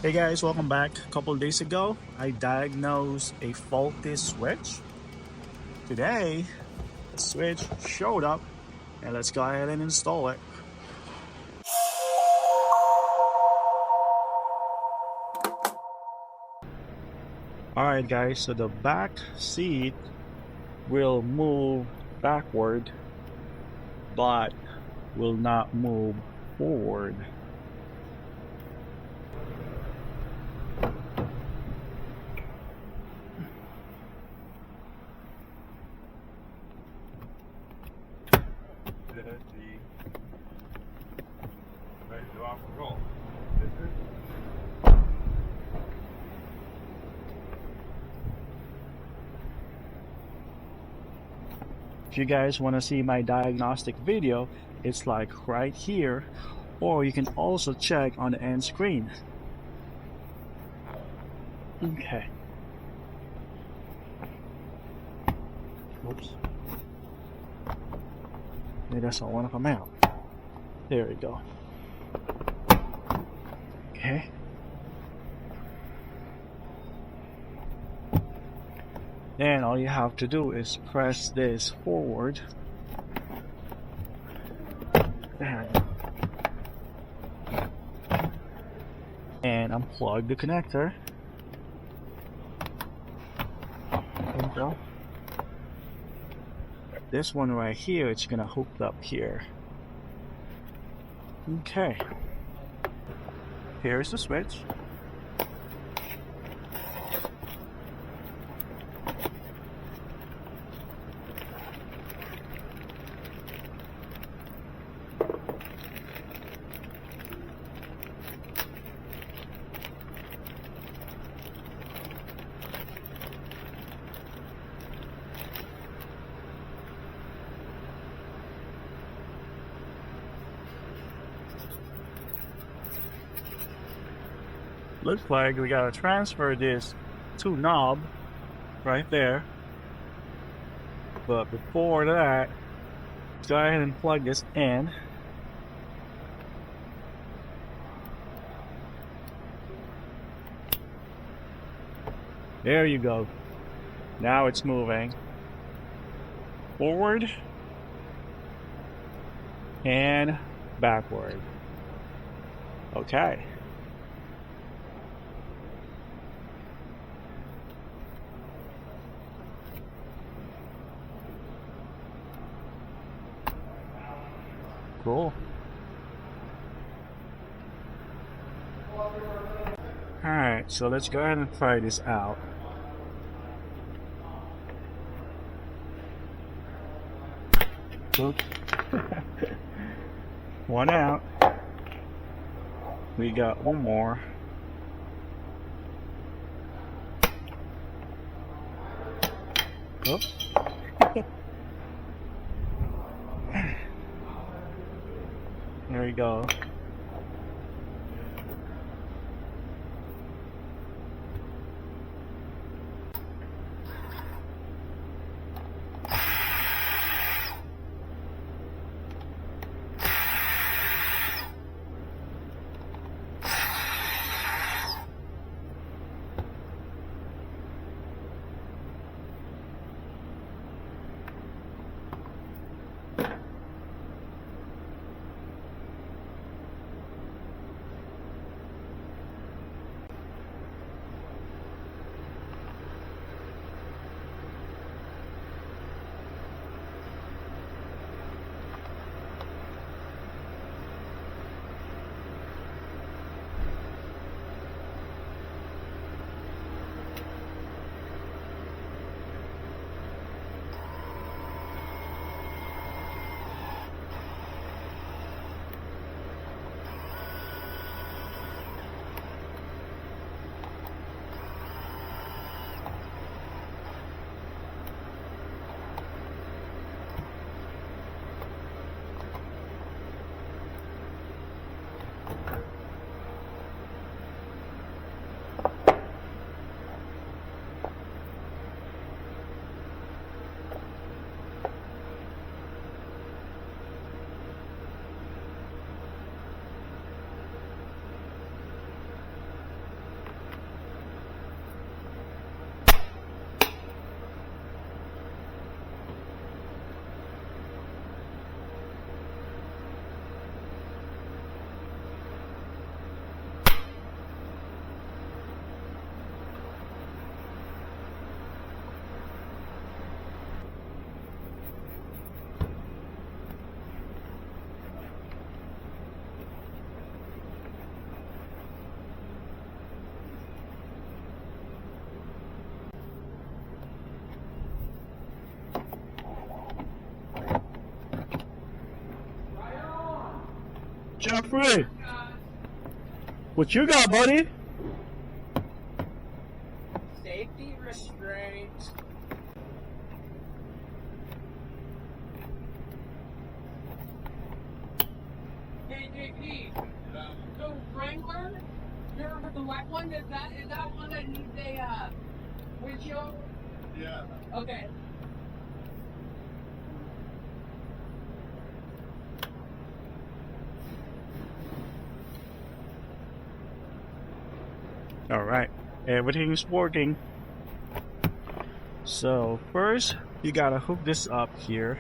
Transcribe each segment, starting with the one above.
Hey guys, welcome back. A couple days ago, I diagnosed a faulty switch. Today, the switch showed up, and let's go ahead and install it. Alright guys, so the back seat will move backward, but will not move forward. If you guys want to see my diagnostic video, it's like right here, or you can also check on the end screen. Okay. Oops. Maybe that's not want to come out. There we go. Okay. Then all you have to do is press this forward and unplug the connector. There we go. This one right here, it's gonna hook up here. Okay. Here's the switch. Looks like we gotta transfer this to knob right there. But before that, let's go ahead and plug this in. There you go. Now it's moving forward and backward. Okay. Cool. Alright, so let's go ahead and try this out. Oops. One out. We got one more. Oops. There we go. Jeffrey, what you got, buddy? Safety restraints. Hey, so Wrangler, you're with the white one. Is that one that needs a windshield? Yeah. Okay. All right, everything's working. So first, you gotta hook this up here.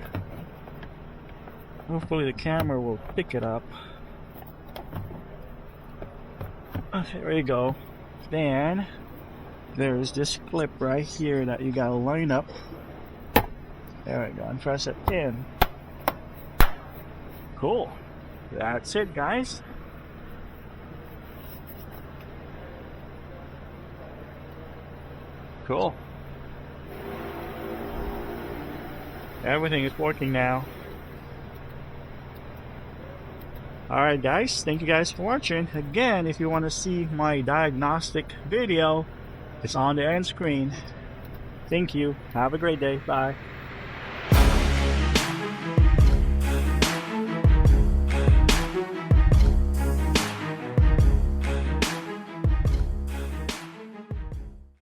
Hopefully the camera will pick it up. Okay, there you go. Then there's this clip right here that you gotta line up. There we go, and press it in. Cool. That's it, guys. Cool. Everything is working now. Alright guys, thank you guys for watching. Again, if you want to see my diagnostic video, it's on the end screen. Thank you. Have a great day. Bye.